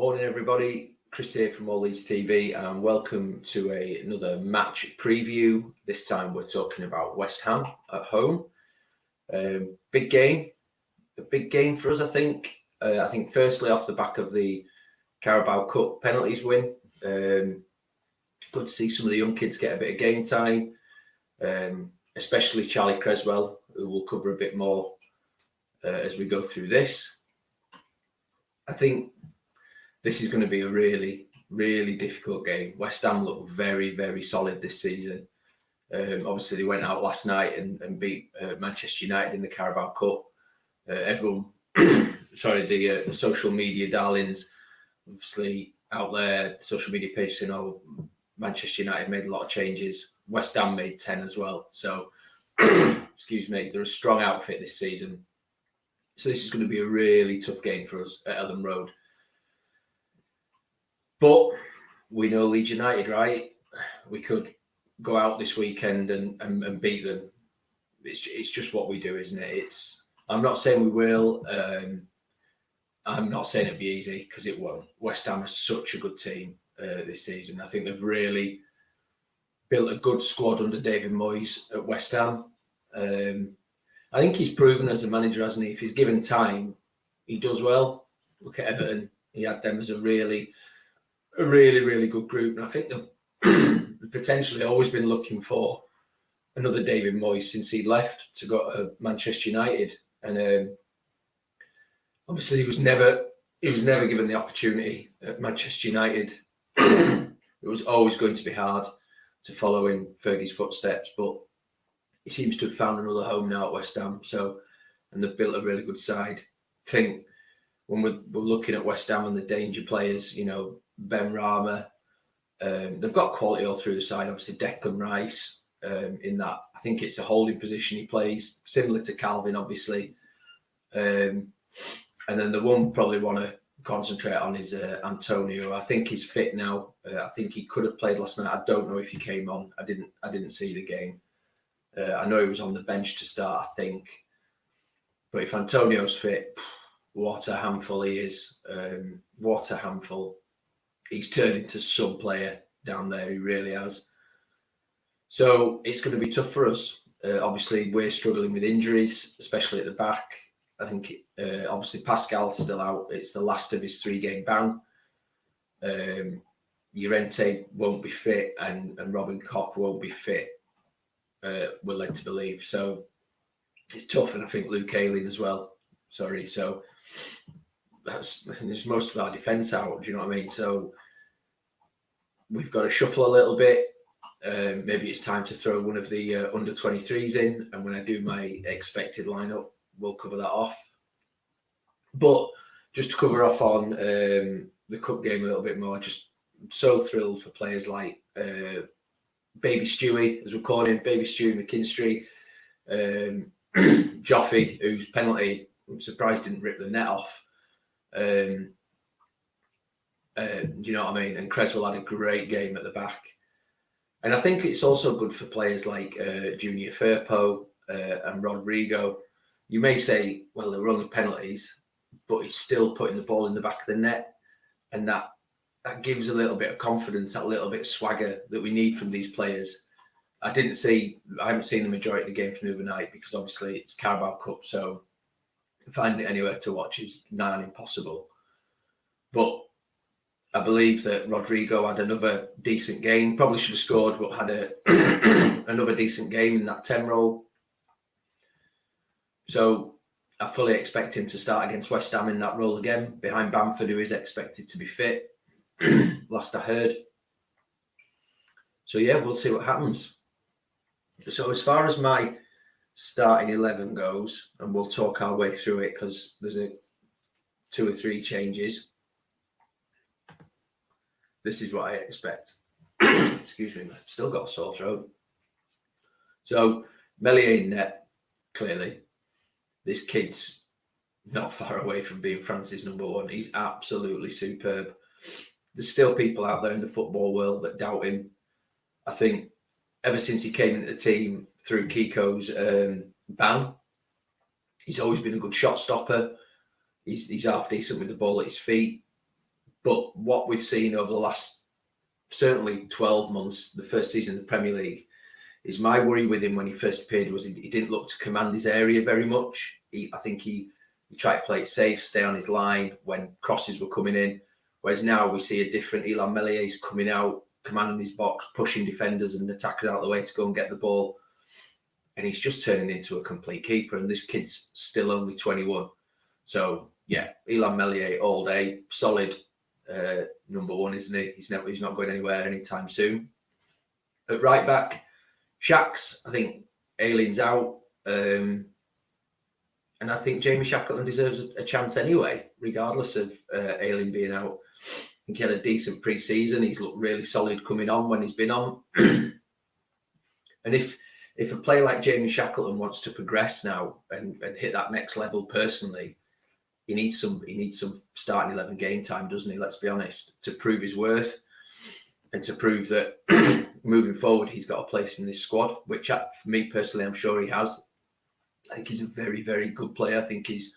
Morning, everybody. Chris here from Leeds TV, and welcome to another match preview. This time we're talking about West Ham at home. Big game, a big game for us, I think. I think firstly off the back of the Carabao Cup penalties win, good to see some of the young kids get a bit of game time, especially Charlie Creswell, who we'll cover a bit more as we go through this. I think this is going to be a really, really difficult game. West Ham look very, very solid this season. Obviously, they went out last night and beat Manchester United in the Carabao Cup. Everyone, the social media darlings, obviously out there, social media pages saying, "Oh, Manchester United made a lot of changes. West Ham made 10 as well." So, excuse me, they're a strong outfit this season. So this is going to be a really tough game for us at Ellen Road. But we know Leeds United, right? We could go out this weekend and beat them. It's just what we do, isn't it? I'm not saying we will. I'm not saying it'll be easy, because it won't. West Ham is such a good team this season. I think they've really built a good squad under David Moyes at West Ham. I think he's proven as a manager, hasn't he? If he's given time, he does well. Look at Everton. He had them as a really, really good group. And I think they've potentially always been looking for another David Moyes since he left to go to Manchester United. And obviously he was never given the opportunity at Manchester United. It was always going to be hard to follow in Fergie's footsteps, but he seems to have found another home now at West Ham. So, and they've built a really good side. I think when we're looking at West Ham and the danger players, Ben Rama, they've got quality all through the side. Obviously, Declan Rice in that. I think it's a holding position he plays, similar to Calvin, obviously. And then the one probably want to concentrate on is Antonio. I think he's fit now. I think he could have played last night. I don't know if he came on. I didn't see the game. I know he was on the bench to start, I think. But if Antonio's fit, what a handful he is. What a handful. He's turned into some player down there. He really has. So it's going to be tough for us. Obviously, we're struggling with injuries, especially at the back. I think, obviously, Pascal's still out. It's the last of his 3-game ban. Llorente won't be fit, and Robin Koch won't be fit. We're led to believe. So it's tough, and I think Luke Ayling as well. Sorry. So there's most of our defence out. Do you know what I mean? So we've got to shuffle a little bit. Maybe it's time to throw one of the under 23s in, and when I do my expected lineup, we'll cover that off. But just to cover off on the cup game a little bit more, just so thrilled for players like Baby Stewie, as we're calling him, Baby Stewie McKinstry, Joffy, whose penalty, I'm surprised didn't rip the net off. Do you know what I mean? And Creswell had a great game at the back. And I think it's also good for players like Junior Firpo and Rodrigo. You may say, well, they were only penalties, but he's still putting the ball in the back of the net. And that gives a little bit of confidence, that little bit of swagger that we need from these players. I haven't seen the majority of the game from the other night, because obviously it's Carabao Cup, so finding it anywhere to watch is nigh on impossible. But I believe that Rodrigo had another decent game. Probably should have scored, but had another decent game in that 10 role. So I fully expect him to start against West Ham in that role again, behind Bamford, who is expected to be fit, last I heard. So yeah, we'll see what happens. So as far as my starting 11 goes, and we'll talk our way through it, because there's 2 or 3 changes. This is what I expect. Excuse me, I've still got a sore throat. So Meslier in net, clearly. This kid's not far away from being France's number 1. He's absolutely superb. There's still people out there in the football world that doubt him. I think ever since he came into the team through Kiko's ban, he's always been a good shot stopper. He's half decent with the ball at his feet. But what we've seen over the last certainly 12 months, the first season of the Premier League, is my worry with him when he first appeared was he didn't look to command his area very much. I think he tried to play it safe, stay on his line when crosses were coming in. Whereas now we see a different Illan Melié's coming out, commanding his box, pushing defenders and attackers out of the way to go and get the ball. And he's just turning into a complete keeper. And this kid's still only 21. So, yeah, Illan Melié all day, solid number one, isn't he? He's not going anywhere anytime soon. At right back, Shaq's, I think Ayling's out. And I think Jamie Shackleton deserves a chance anyway, regardless of Ayling being out. I think he had a decent pre-season. He's looked really solid coming on when he's been on. And if a player like Jamie Shackleton wants to progress now and hit that next level personally, he needs some starting 11 game time, doesn't he? Let's be honest, to prove his worth and to prove that moving forward he's got a place in this squad, which for me personally, I'm sure he has. I think he's a very, very good player. I think he's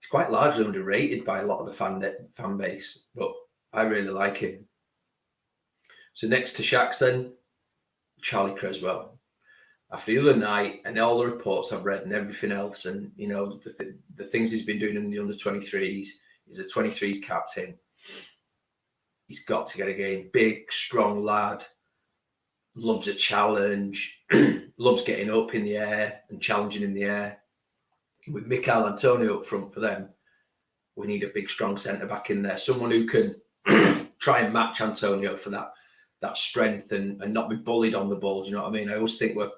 quite largely underrated by a lot of the fan base, but I really like him. So next to Shaq's then, Charlie Creswell. After the other night and all the reports I've read and everything else, and you know the things he's been doing in the under-23s, he's a 23s captain. He's got to get a game. Big, strong lad. Loves a challenge. Loves getting up in the air and challenging in the air. With Mikel Antonio up front for them, we need a big, strong centre-back in there. Someone who can try and match Antonio for that strength and not be bullied on the ball. Do you know what I mean? I always think we're,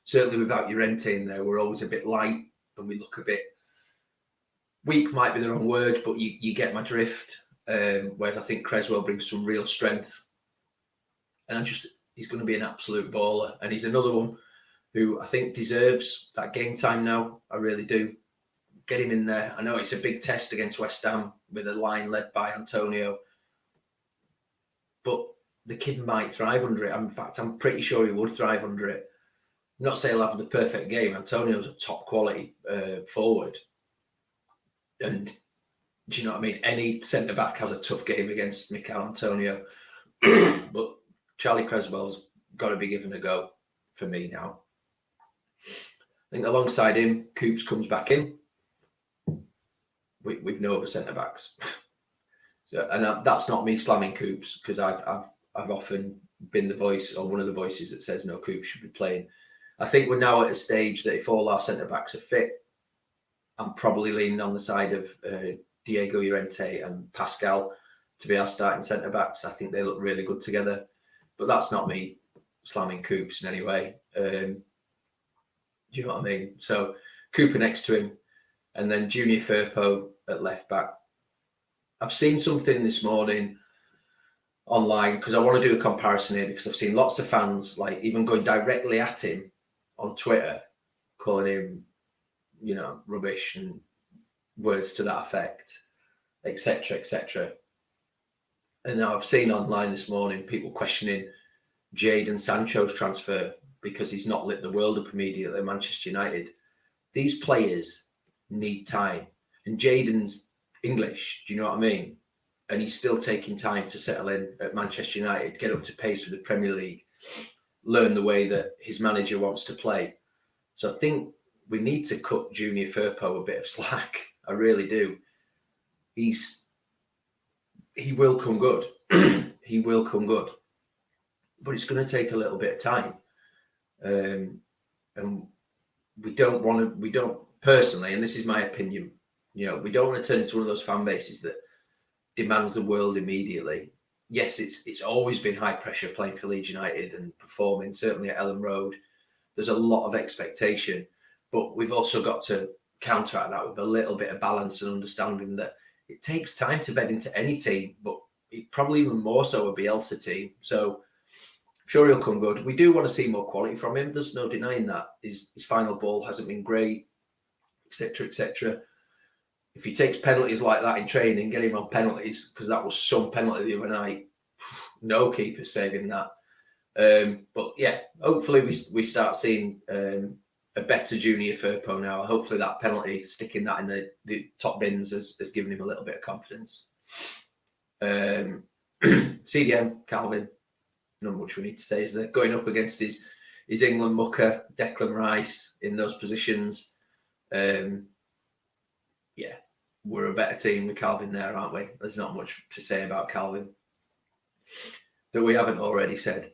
certainly without Llorente in there, we're always a bit light and we look a bit weak, might be the wrong word, but you get my drift. Whereas I think Creswell brings some real strength. And he's going to be an absolute baller. And he's another one who I think deserves that game time now. I really do. Get him in there. I know it's a big test against West Ham with a line led by Antonio. But the kid might thrive under it. In fact, I'm pretty sure he would thrive under it. I'm not saying he'll have the perfect game. Antonio's a top quality forward. And do you know what I mean? Any centre-back has a tough game against Mikel Antonio. But Charlie Creswell's got to be given a go for me now. I think alongside him, Coops comes back in with no other centre-backs. And that's not me slamming Coops, because I've often been the voice, or one of the voices that says no, Coops should be playing. I think we're now at a stage that if all our centre-backs are fit, I'm probably leaning on the side of Diego Llorente and Pascal to be our starting centre-backs. I think they look really good together. But that's not me slamming Coops in any way. Do you know what I mean? So Cooper next to him, and then Junior Firpo at left back. I've seen something this morning online, because I want to do a comparison here, because I've seen lots of fans like even going directly at him on Twitter, calling him, you know, rubbish and words to that effect, etc., etc. And now I've seen online this morning people questioning Jadon Sancho's transfer because he's not lit the world up immediately at Manchester United. These players need time. And Jadon's English, do you know what I mean? And he's still taking time to settle in at Manchester United, get up to pace with the Premier League, learn the way that his manager wants to play. So I think we need to cut Junior Firpo a bit of slack. I really do. He will come good. He will come good. But it's going to take a little bit of time. And we don't personally, and this is my opinion, you know, we don't want to turn into one of those fan bases that demands the world immediately. Yes, it's always been high pressure playing for Leeds United and performing, certainly at Ellen Road. There's a lot of expectation, but we've also got to counteract that with a little bit of balance and understanding that it takes time to bed into any team, but probably even more so a Bielsa team. So I'm sure he'll come good. We do want to see more quality from him. There's no denying that. His final ball hasn't been great, etc., etc. If he takes penalties like that in training, get him on penalties, because that was some penalty the other night. No keeper saving that. But yeah, hopefully we start seeing a better Junior Firpo now. Hopefully that penalty, sticking that in the top bins, has given him a little bit of confidence. CDM, Calvin, not much we need to say, is there? Going up against his England mucker, Declan Rice, in those positions. Yeah, we're a better team with Calvin there, aren't we? There's not much to say about Calvin that we haven't already said.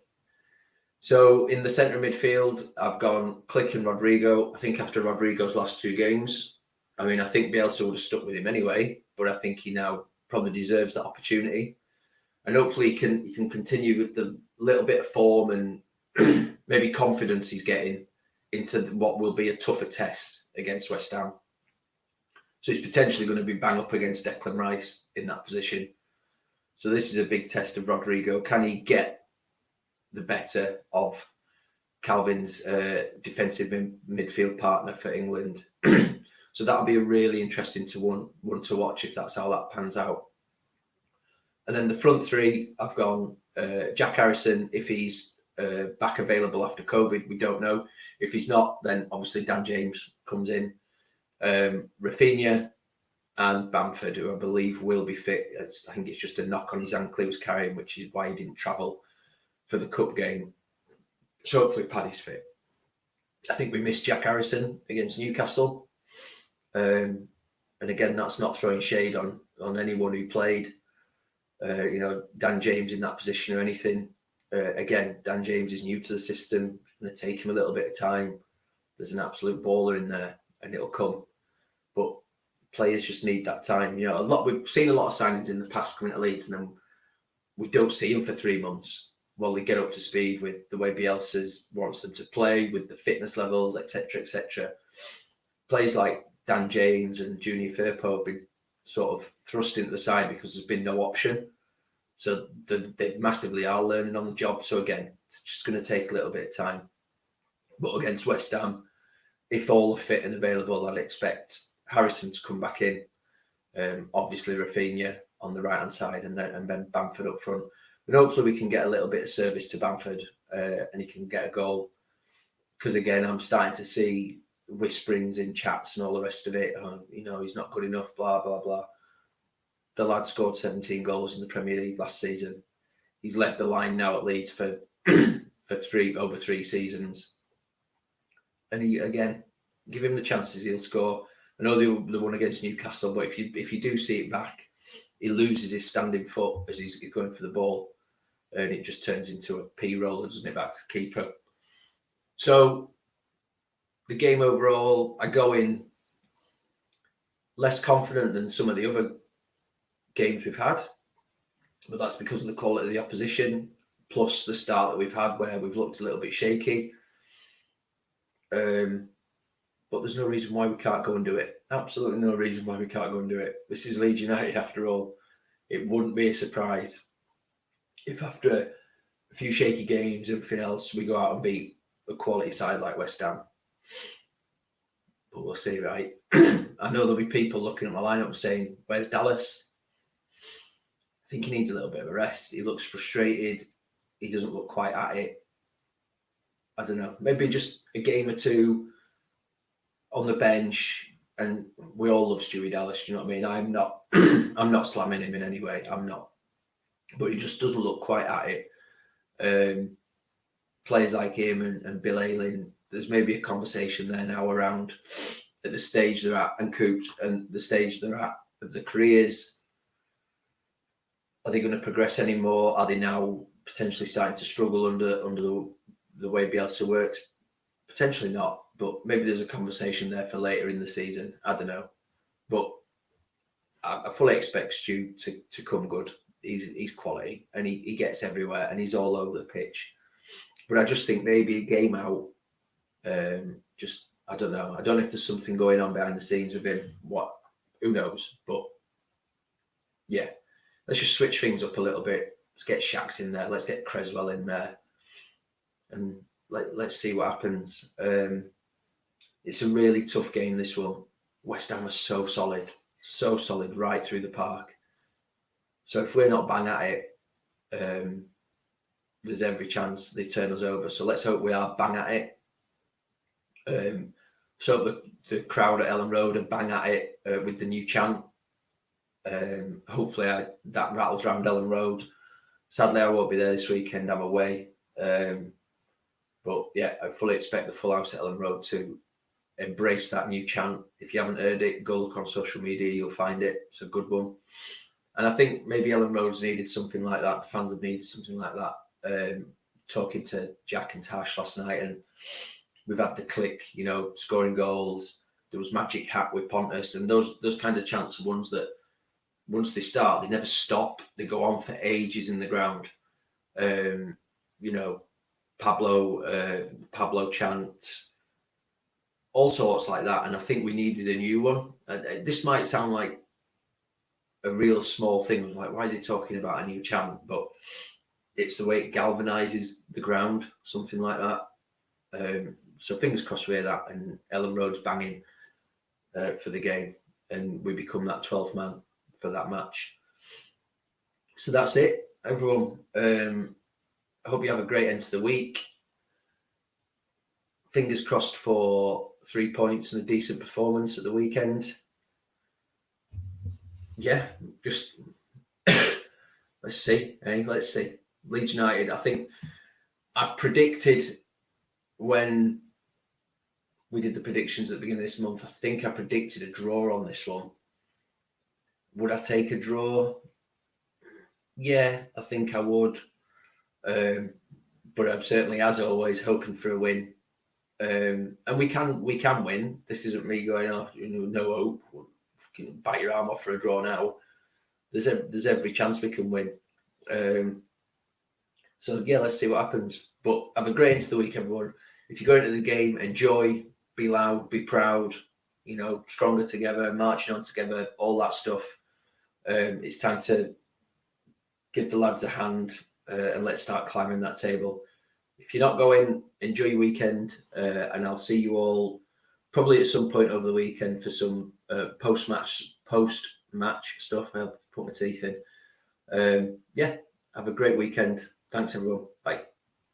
So in the centre midfield, I've gone Click and Rodrigo. I think after Rodrigo's last 2 games, I mean, I think Bielsa would have stuck with him anyway, but I think he now probably deserves that opportunity. And hopefully he can continue with the little bit of form and maybe confidence he's getting into what will be a tougher test against West Ham. So he's potentially going to be bang up against Declan Rice in that position. So this is a big test of Rodrigo. Can he get the better of Calvin's defensive midfield partner for England? So that'll be a really interesting one to watch if that's how that pans out. And then the front 3, I've gone Jack Harrison. If he's back available after COVID, we don't know. If he's not, then obviously Dan James comes in. Rafinha and Bamford, who I believe will be fit. I think it's just a knock on his ankle he was carrying, which is why he didn't travel for the cup game. So hopefully Paddy's fit. I think we missed Jack Harrison against Newcastle. And again, that's not throwing shade on anyone who played. Dan James in that position or anything. Again, Dan James is new to the system. It's going to take him a little bit of time. There's an absolute baller in there, and it'll come. But players just need that time. We've seen a lot of signings in the past coming to Leeds, and then we don't see them for 3 months while they get up to speed with the way Bielsa wants them to play, with the fitness levels, etc., etc. Players like Dan James and Junior Firpo have been sort of thrust into the side because there's been no option. So they massively are learning on the job. So again, it's just going to take a little bit of time. But against West Ham, if all are fit and available, I'd expect Harrison to come back in. Obviously Rafinha on the right-hand side and then Bamford up front. And hopefully we can get a little bit of service to Bamford and he can get a goal. Because again, I'm starting to see whisperings in chats and all the rest of it. He's not good enough, blah, blah, blah. The lad scored 17 goals in the Premier League last season. He's led the line now at Leeds for over 3 seasons. And he, again, give him the chances, he'll score. I know the one against Newcastle, but if you do see it back, he loses his standing foot as he's going for the ball, and it just turns into a P roll, doesn't it, back to the keeper. So the game overall, I go in less confident than some of the other games we've had, but that's because of the quality of the opposition, plus the start that we've had where we've looked a little bit shaky. But there's no reason why we can't go and do it. Absolutely no reason why we can't go and do it. This is Leeds United after all. It wouldn't be a surprise if after a few shaky games, everything else, we go out and beat a quality side like West Ham. But we'll see, right? I know there'll be people looking at my lineup and saying, where's Dallas? I think he needs a little bit of a rest. He looks frustrated. He doesn't look quite at it. I don't know. Maybe just a game or 2 on the bench. And we all love Stewie Dallas, you know what I mean? I'm not slamming him in any way. I'm not. But he just doesn't look quite at it. Players like him and Bill Ayling, there's maybe a conversation there now around at the stage they're at, and Coops and the stage they're at of their careers. Are they going to progress anymore? Are they now potentially starting to struggle under the way Bielsa works? Potentially not, but maybe there's a conversation there for later in the season. I don't know. But I fully expect Stu to come good. He's quality and he gets everywhere and he's all over the pitch. But I just think maybe a game out, I don't know. I don't know if there's something going on behind the scenes with him. Who knows? But yeah, let's just switch things up a little bit. Let's get Shax in there. Let's get Creswell in there. And let's see what happens. It's a really tough game, this one. West Ham are so solid right through the park. So if we're not bang at it, there's every chance they turn us over. So let's hope we are bang at it. So the crowd at Ellen Road are bang at it with the new chant. Hopefully that rattles around Ellen Road. Sadly, I won't be there this weekend. I'm away. But yeah, I fully expect the full house at Ellen Road to embrace that new chant. If you haven't heard it, go look on social media. You'll find it. It's a good one. And I think maybe Ellen Road's needed something like that. The fans have needed something like that. Talking to Jack and Tash last night, and we've had the click, scoring goals. There was Magic Hat with Pontus, and those kinds of chants are ones that once they start, they never stop. They go on for ages in the ground. Pablo chant, all sorts like that. And I think we needed a new one. This might sound like a real small thing, like why is he talking about a new chant? But it's the way it galvanizes the ground, something like that. So fingers crossed we hear that, and Ellen Road's banging for the game, and we become that 12th man for that match. So that's it, everyone. I hope you have a great end to the week. Fingers crossed for 3 points and a decent performance at the weekend. Yeah, just let's see. Let's see. Leeds United, I think I predicted when we did the predictions at the beginning of this month, I think I predicted a draw on this one. Would I take a draw? Yeah, I think I would. But I'm certainly, as always, hoping for a win. And we can win. This isn't me going, no hope. Bite your arm off for a draw now. There's every chance we can win. So yeah, let's see what happens. But have a great end to the week, everyone. If you go into the game, enjoy, be loud, be proud. Stronger together, marching on together, all that stuff. It's time to give the lads a hand and let's start climbing that table. If you're not going, enjoy your weekend, and I'll see you all probably at some point over the weekend for some post-match stuff. I'll put my teeth in. Yeah, have a great weekend. Thanks, everyone. Bye.